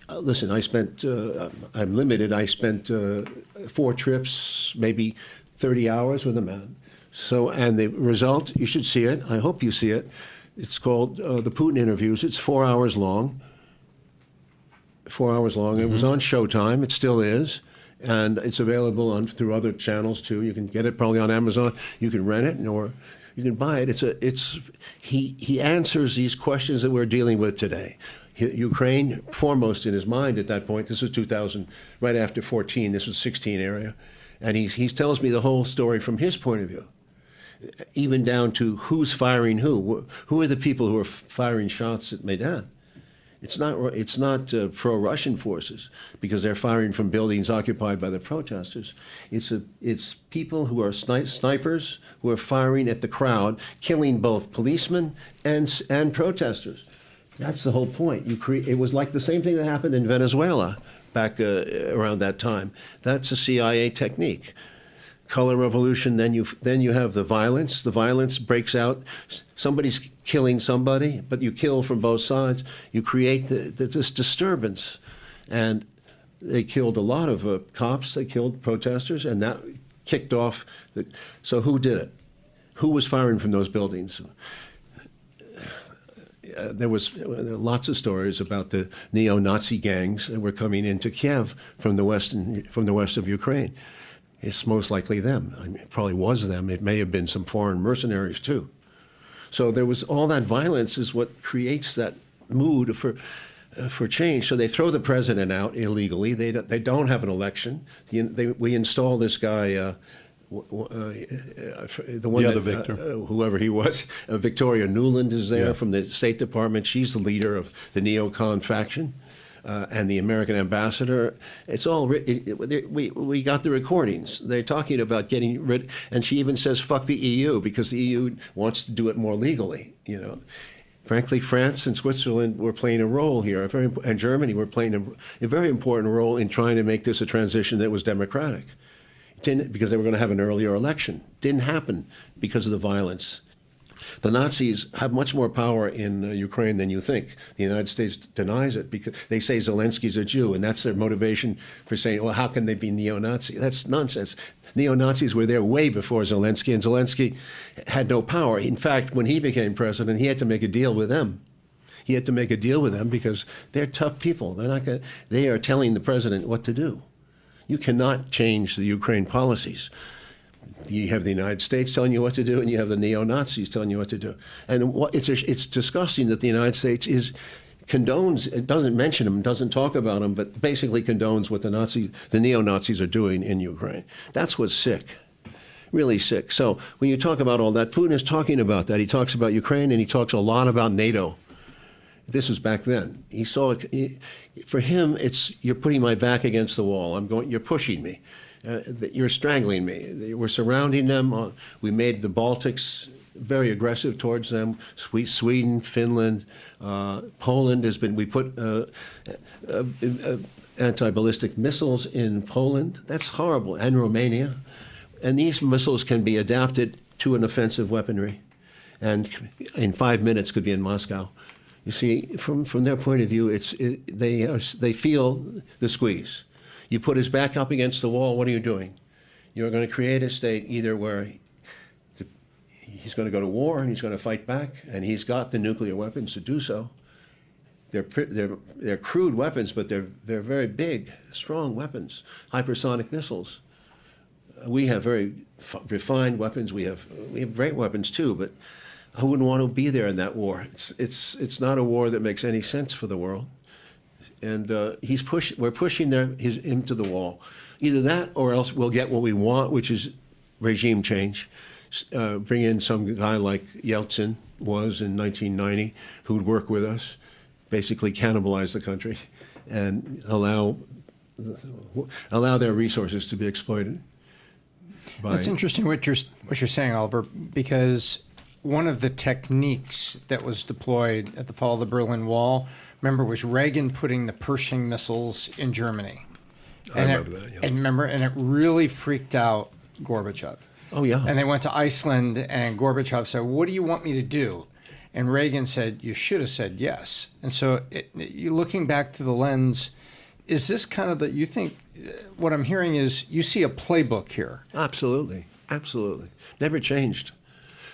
Listen, I'm limited. I spent 4 trips, maybe 30 hours with a man. So, and the result, you should see it. I hope you see it. It's called the Putin interviews. It's 4 hours long. 4 hours long. It was on Showtime. It still is. And it's available through other channels too. You can get it probably on Amazon. You can rent it, or you can buy it. He answers these questions that we're dealing with today. Ukraine foremost in his mind at that point. This was 2000, right after 14. This was 16 area, and he tells me the whole story from his point of view, even down to who's firing who. Who are the people who are firing shots at Maidan? It's not pro-Russian forces because they're firing from buildings occupied by the protesters. It's people who are snipers who are firing at the crowd, killing both policemen and protesters. That's the whole point. It was like the same thing that happened in Venezuela back around that time. That's a CIA technique. Color revolution, then you have the violence. The violence breaks out. Somebody's killing somebody, but you kill from both sides. You create this disturbance. And they killed a lot of cops. They killed protesters, and that kicked off. So who did it? Who was firing from those buildings? There were lots of stories about the neo-Nazi gangs that were coming into Kiev from the west of Ukraine. It's most likely them. I mean, it probably was them. It may have been some foreign mercenaries too. So there was all that violence is what creates that mood for change. So they throw the president out illegally. They don't have an election. We install this guy, Victor, whoever he was. Victoria Nuland is there from the State Department. She's the leader of the neocon faction. And the American ambassador, it's all we got the recordings. They're talking about getting rid, and she even says "fuck the EU" because the EU wants to do it more legally. You know, frankly, France and Switzerland were playing a role here, and Germany were playing a very important role in trying to make this a transition that was democratic. It didn't, because they were going to have an earlier election. Didn't happen because of the violence. The Nazis have much more power in Ukraine than you think. The United States denies it because they say Zelensky's a Jew, and that's their motivation for saying, well, how can they be neo-Nazi? That's nonsense. Neo-Nazis were there way before Zelensky, and Zelensky had no power. In fact, when he became president, he had to make a deal with them. He had to make a deal with them because they're tough people. They are telling the president what to do. You cannot change the Ukraine policies. You have the United States telling you what to do, and you have the neo-Nazis telling you what to do. And it's disgusting that the United States condones, it doesn't mention them, doesn't talk about them, but basically condones what the neo-Nazis are doing in Ukraine. That's what's sick, really sick. So when you talk about all that, Putin is talking about that. He talks about Ukraine, and he talks a lot about NATO. This was back then. For him, it's you're putting my back against the wall. You're pushing me. You're strangling me. We're surrounding them. We made the Baltics very aggressive towards them. Sweden, Finland, Poland has been. We put anti-ballistic missiles in Poland. That's horrible, and Romania. And these missiles can be adapted to an offensive weaponry, and in 5 minutes could be in Moscow. You see, from their point of view, they feel the squeeze. You put his back up against the wall, what are you doing? You're going to create a state either where he's going to go to war and he's going to fight back, and he's got the nuclear weapons to do so. They're crude weapons, but they're very big, strong weapons, hypersonic missiles. We have very refined weapons. We have great weapons too, but I wouldn't want to be there in that war. It's not a war that makes any sense for the world. And we're pushing him to the wall. Either that or else we'll get what we want, which is regime change. Bring in some guy like Yeltsin was in 1990 who would work with us, basically cannibalize the country and allow their resources to be exploited. That's interesting what you're saying, Oliver, because one of the techniques that was deployed at the fall of the Berlin Wall, remember, was Reagan putting the Pershing missiles in Germany. I remember that, yeah. And it really freaked out Gorbachev. Oh, yeah. And they went to Iceland, and Gorbachev said, what do you want me to do? And Reagan said, you should have said yes. And so you looking back to the lens, is this kind of you think, what I'm hearing is you see a playbook here? Absolutely. Absolutely. Never changed.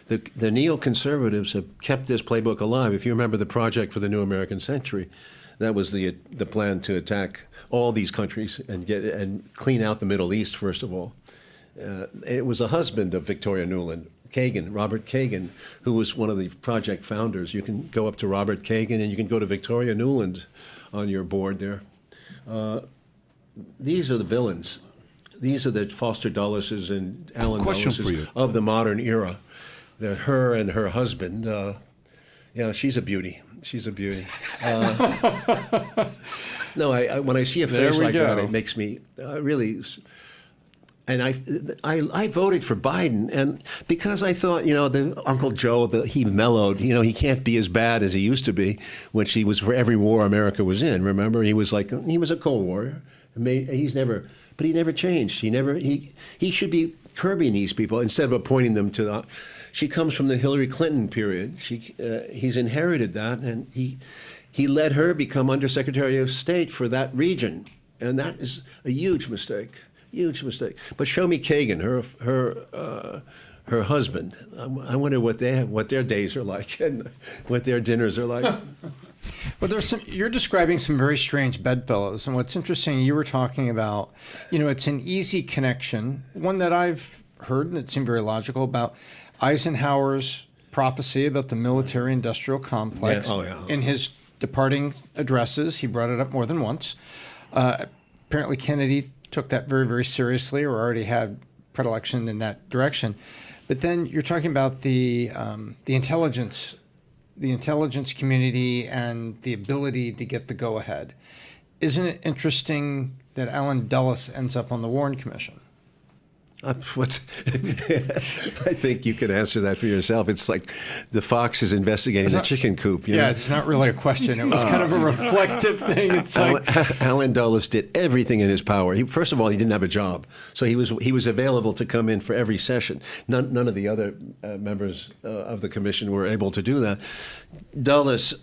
The neoconservatives have kept this playbook alive. If you remember the Project for the New American Century, that was the plan to attack all these countries and clean out the Middle East, first of all. It was a husband of Victoria Nuland, Robert Kagan, who was one of the project founders. You can go up to Robert Kagan and you can go to Victoria Nuland on your board there. These are the villains. These are the Foster Dulleses and Allen Dulleses of the modern era. Her and her husband. She's a beauty. She's a beauty. No, when I see a face like that, it makes me really. And I voted for Biden, and because I thought, the Uncle Joe, he mellowed. He can't be as bad as he used to be, which he was for every war America was in. Remember, he was a Cold Warrior. But he never changed. He should be curbing these people instead of appointing them to. She comes from the Hillary Clinton period. He's inherited that, and he let her become Undersecretary of State for that region, and that is a huge mistake. Huge mistake. But show me Kagan, her husband. I wonder what their days are like and what their dinners are like. Well, you're describing some very strange bedfellows, and what's interesting, you were talking about, it's an easy connection, one that I've heard and it seemed very logical, about Eisenhower's prophecy about the military-industrial complex. Yeah. Oh, yeah. In his departing addresses, he brought it up more than once. Apparently, Kennedy took that very, very seriously, or already had predilection in that direction. But then you're talking about the intelligence community and the ability to get the go-ahead. Isn't it interesting that Allen Dulles ends up on the Warren Commission? I think you can answer that for yourself. It's like the fox is investigating the chicken coop. Yeah, it's not really a question. It was kind of a reflective thing. It's Allen Dulles did everything in his power. First of all, he didn't have a job, so he was available to come in for every session. None of the other members of the commission were able to do that. Dulles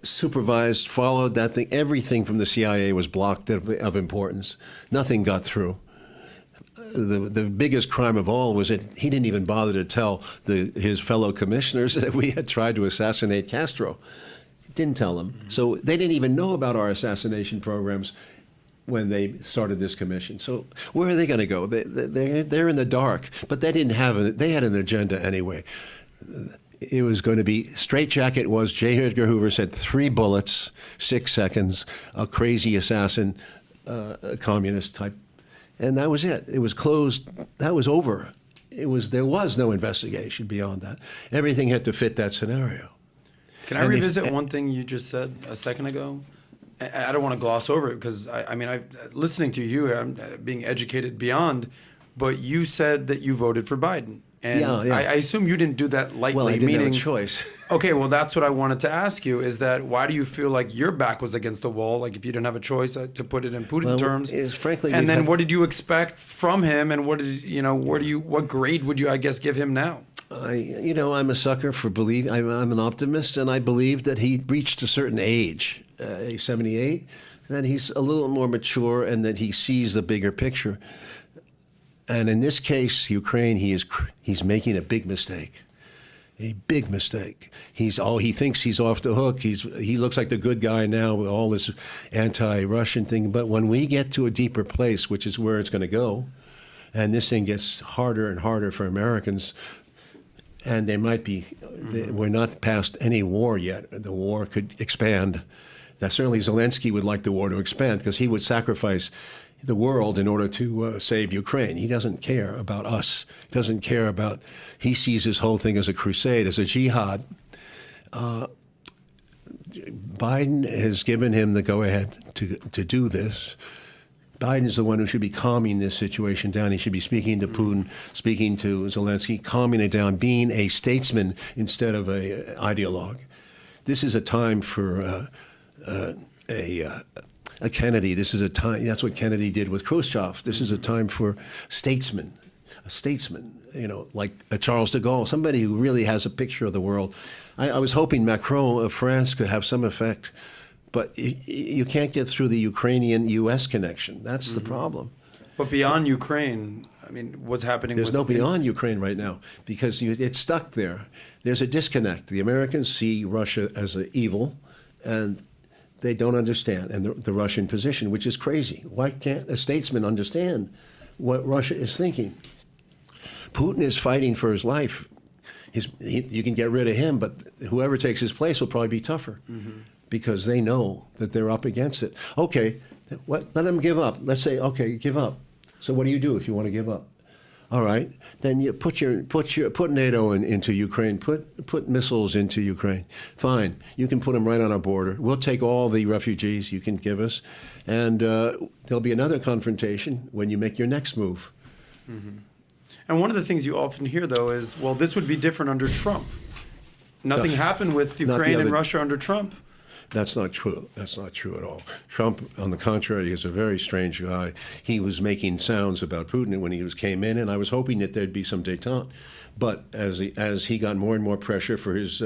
supervised, followed that thing. Everything from the CIA was blocked of importance. Nothing got through. The biggest crime of all was that he didn't even bother to tell his fellow commissioners that we had tried to assassinate Castro. Didn't tell them. So they didn't even know about our assassination programs when they started this commission. So where are they going to go? They're in the dark. But they didn't have they had an agenda anyway. It was going to be straitjacket. Was J. Edgar Hoover said 3 bullets, 6 seconds, a crazy assassin, a communist type. And that was it. It was closed. That was over. There was no investigation beyond that. Everything had to fit that scenario. Can I revisit one thing you just said a second ago? I don't want to gloss over it because listening to you, I'm being educated beyond. But you said that you voted for Biden. And yeah. I assume you didn't do that lightly. Well, I didn't have a choice. Okay, well, that's what I wanted to ask you, is that why do you feel like your back was against the wall, like if you didn't have a choice, to put it in Putin terms? Frankly, and then what did you expect from him, and what grade would you, I guess, give him now? I'm a sucker for believing. I'm an optimist, and I believe that he reached a certain age, 78, that he's a little more mature and that he sees the bigger picture. And in this case, Ukraine, he's making a big mistake. A big mistake. He thinks he's off the hook. He looks like the good guy now with all this anti-Russian thing. But when we get to a deeper place, which is where it's going to go, and this thing gets harder and harder for Americans, and we're not past any war yet. The war could expand. Now, certainly Zelensky would like the war to expand because he would sacrifice the world in order to save Ukraine. He doesn't care about us. He sees this whole thing as a crusade, as a jihad. Biden has given him the go-ahead to do this. Biden is the one who should be calming this situation down. He should be speaking to Putin, speaking to Zelensky, calming it down, being a statesman instead of an ideologue. This is a time for a Kennedy. This is a time. That's what Kennedy did with Khrushchev. This is a time for a statesman, like a Charles de Gaulle, somebody who really has a picture of the world. I was hoping Macron of France could have some effect, but you can't get through the Ukrainian-U.S. connection. That's the problem. But beyond Ukraine, I mean, what's happening? There's no beyond Ukraine right now because it's stuck there. There's a disconnect. The Americans see Russia as an evil, and they don't understand the Russian position, which is crazy. Why can't a statesman understand what Russia is thinking? Putin is fighting for his life. You can get rid of him, but whoever takes his place will probably be tougher because they know that they're up against it. Okay, let them give up. Let's say, okay, give up. So what do you do if you want to give up? All right, then you put NATO into Ukraine. Put missiles into Ukraine. Fine, you can put them right on our border. We'll take all the refugees you can give us, and there'll be another confrontation when you make your next move. And one of the things you often hear, though, is, well, this would be different under Trump. Nothing happened with Ukraine and Russia under Trump. That's not true. That's not true at all. Trump, on the contrary, is a very strange guy. He was making sounds about Putin when he came in, and I was hoping that there'd be some détente. But as he got more and more pressure for his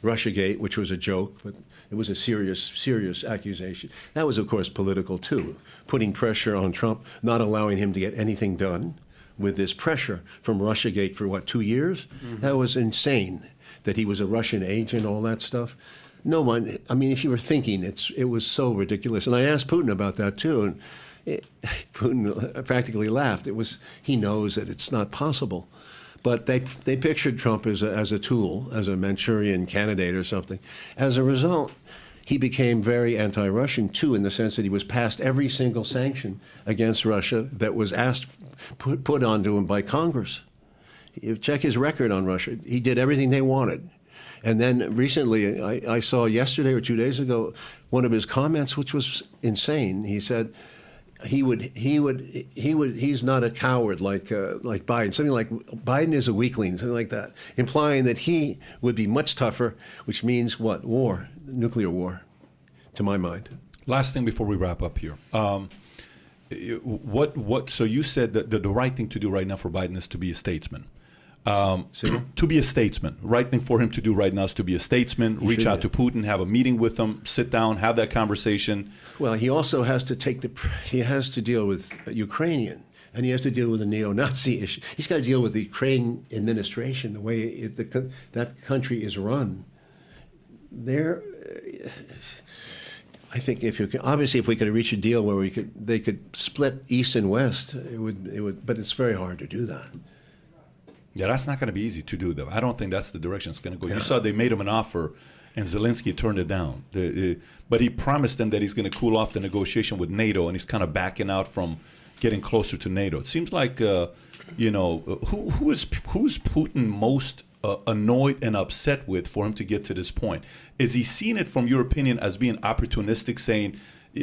Russiagate, which was a joke, but it was a serious accusation. That was, of course, political, too, putting pressure on Trump, not allowing him to get anything done with this pressure from Russiagate for, 2 years? That was insane, that he was a Russian agent, all that stuff. No one, I mean, if you were thinking, it was so ridiculous. And I asked Putin about that, too, and Putin practically laughed. He knows that it's not possible. But they pictured Trump as a tool, as a Manchurian candidate or something. As a result, he became very anti-Russian, too, in the sense that he was past every single sanction against Russia that was put onto him by Congress. You check his record on Russia. He did everything they wanted. And then recently, I saw yesterday or 2 days ago one of his comments, which was insane. He said he's not a coward like Biden. Something like Biden is a weakling, something like that, implying that he would be much tougher, which means what? War, nuclear war, to my mind. Last thing before we wrap up here. So you said that the right thing to do right now for Biden is to be a statesman. To be a statesman. Right thing for him to do right now is to be a statesman, reach out to Putin, have a meeting with him, sit down, have that conversation. Well, he also has to deal with Ukrainian, and he has to deal with the neo-Nazi issue. He's got to deal with the Ukraine administration, the way that country is run. I think if we could reach a deal where they could split East and West, it would, but it's very hard to do that. Yeah, that's not going to be easy to do, though. I don't think that's the direction it's going to go. Yeah. You saw they made him an offer, and Zelensky turned it down. But he promised them that he's going to cool off the negotiation with NATO, and he's kind of backing out from getting closer to NATO. It seems like, who is Putin most annoyed and upset with for him to get to this point? Is he seeing it, from your opinion, as being opportunistic, saying,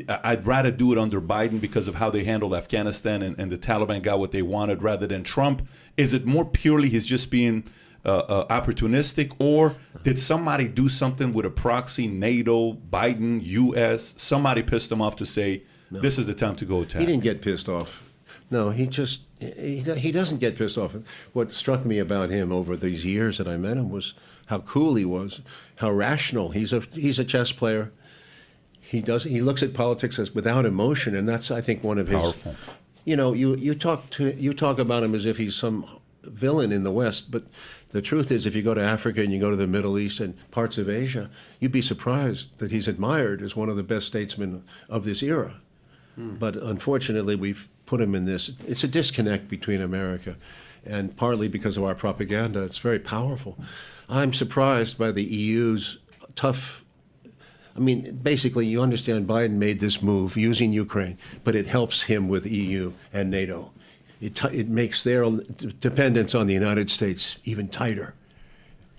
I'd rather do it under Biden because of how they handled Afghanistan and the Taliban got what they wanted rather than Trump? Is it more purely he's just being opportunistic, or did somebody do something with a proxy, NATO, Biden, U.S., somebody pissed him off to say, this is the time to go attack? He didn't get pissed off. No, he doesn't get pissed off. What struck me about him over these years that I met him was how cool he was, how rational. He's a chess player. He looks at politics as without emotion, and that's, I think, one of his. Powerful. You talk about him as if he's some villain in the West, but the truth is, if you go to Africa and you go to the Middle East and parts of Asia, you'd be surprised that he's admired as one of the best statesmen of this era. But unfortunately, we've put him in this. It's a disconnect between America, and partly because of our propaganda. It's very powerful. I'm surprised by the EU's tough. I mean, basically, you understand Biden made this move using Ukraine, but it helps him with EU and NATO. It makes their dependence on the United States even tighter.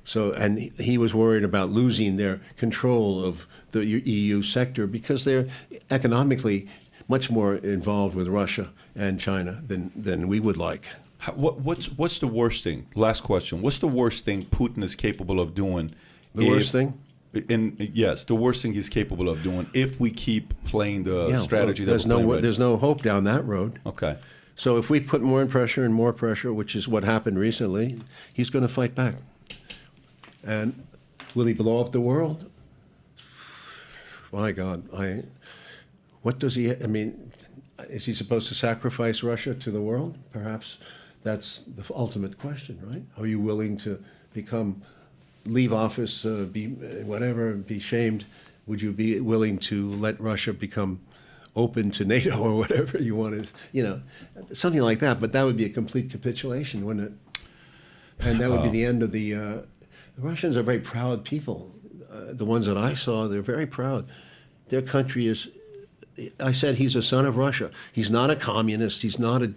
So, and he was worried about losing their control of the EU sector because they're economically much more involved with Russia and China than we would like. What's the worst thing? Last question. What's the worst thing Putin is capable of doing? The worst thing? Yes, the worst thing he's capable of doing if we keep playing the strategy that we're playing. There's no hope down that road. Okay. So if we put more pressure and more pressure, which is what happened recently, he's going to fight back. And will he blow up the world? My God, what does he? I mean, is he supposed to sacrifice Russia to the world? Perhaps that's the ultimate question, right? Are you willing to leave office, be whatever, be shamed? Would you be willing to let Russia become open to NATO or whatever you want to, something like that? But that would be a complete capitulation, wouldn't it? And that would be the end of the Russians are very proud people. The ones that I saw, they're very proud. Their country is, I said he's a son of Russia. He's not a communist. He's not an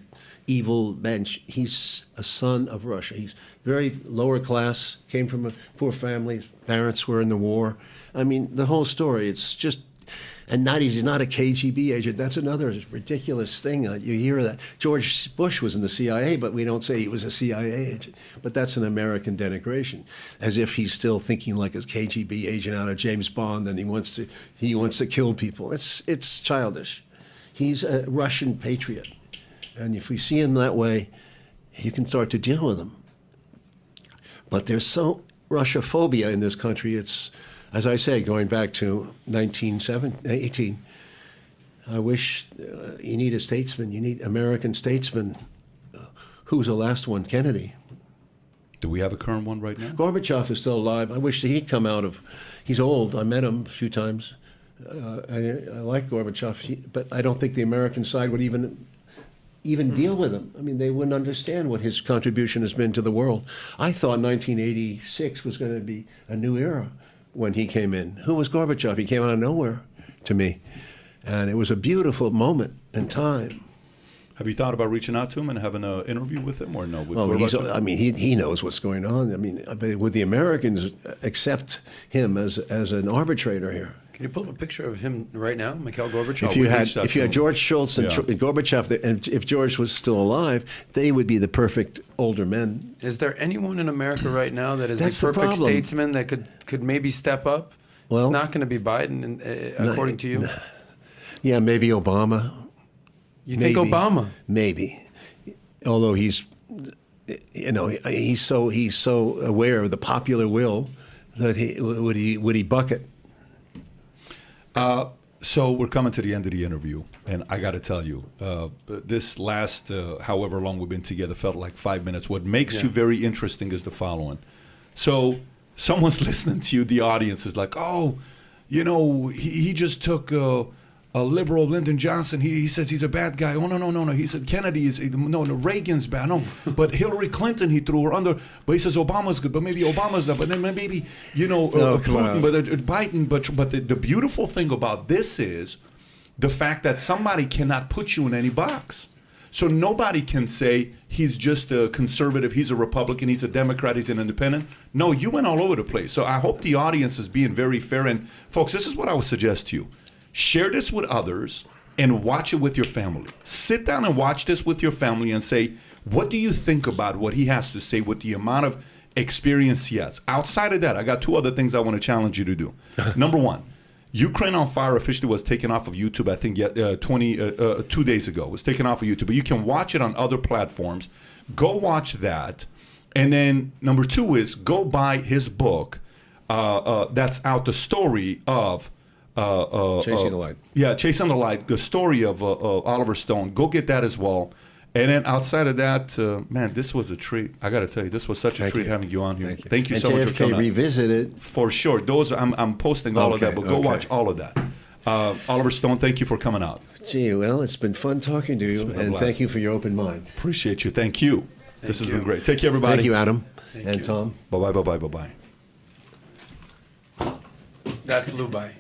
evil bench. He's a son of Russia. He's very lower class, came from a poor family. His parents were in the war. I mean, the whole story, it's just, and he's not a KGB agent. That's another ridiculous thing. You hear that. George Bush was in the CIA, but we don't say he was a CIA agent. But that's an American denigration, as if he's still thinking like a KGB agent out of James Bond, and he wants to kill people. It's childish. He's a Russian patriot, and if we see him that way, you can start to deal with him. But there's so Russophobia in this country. It's, as I say, going back to 1918, I wish you need a statesman. You need American statesmen. Who's the last one? Kennedy. Do we have a current one right now? Gorbachev is still alive. I wish that he'd come out of. He's old. I met him a few times. I like Gorbachev, but I don't think the American side would even deal with him. I mean, they wouldn't understand what his contribution has been to the world. I thought 1986 was going to be a new era when he came in. Who was Gorbachev? He came out of nowhere to me. And it was a beautiful moment in time. Have you thought about reaching out to him and having an interview with him or no? He knows what's going on. I mean, would the Americans accept him as an arbitrator here? Can you pull up a picture of him right now, Mikhail Gorbachev? If you had George Shultz and Gorbachev, and if George was still alive, they would be the perfect older men. Is there anyone in America right now that is the perfect statesman that could maybe step up? Well, it's not going to be Biden, according to you. Yeah, maybe Obama. You think Obama? Maybe, although he's so aware of the popular will that would he buck it. So we're coming to the end of the interview, and I got to tell you, this last however long we've been together felt like 5 minutes. What makes you very interesting is the following. So someone's listening to you, the audience is like, oh, he just took a liberal, Lyndon Johnson. He says he's a bad guy. Oh, no. He said Kennedy is, Reagan's bad. No, but Hillary Clinton, he threw her under. But he says Obama's good, but maybe Obama's not. But then maybe, Putin, but Biden. But the beautiful thing about this is the fact that somebody cannot put you in any box. So nobody can say he's just a conservative, he's a Republican, he's a Democrat, he's an independent. No, you went all over the place. So I hope the audience is being very fair. And folks, this is what I would suggest to you. Share this with others and watch it with your family. Sit down and watch this with your family and say, what do you think about what he has to say with the amount of experience he has? Outside of that, I got two other things I want to challenge you to do. Number one, Ukraine on Fire officially was taken off of YouTube, I think 2 days ago. It was taken off of YouTube, but you can watch it on other platforms. Go watch that. And then number two is go buy his book that's out, the story of Chasing the Light. Yeah, Chasing the Light, the story of Oliver Stone. Go get that as well. And then outside of that, man, this was a treat. I got to tell you, this was such a treat having you on here. Thank you so much for coming. Revisited. For sure. Those I'm posting all of that, but go watch all of that. Oliver Stone, thank you for coming out. Gee, well, it's been fun talking to you, and thank you for your open mind. Appreciate you. Thank you. This has been great. Take care, everybody. Thank you, Adam. And Tom. Bye-bye. That flew by.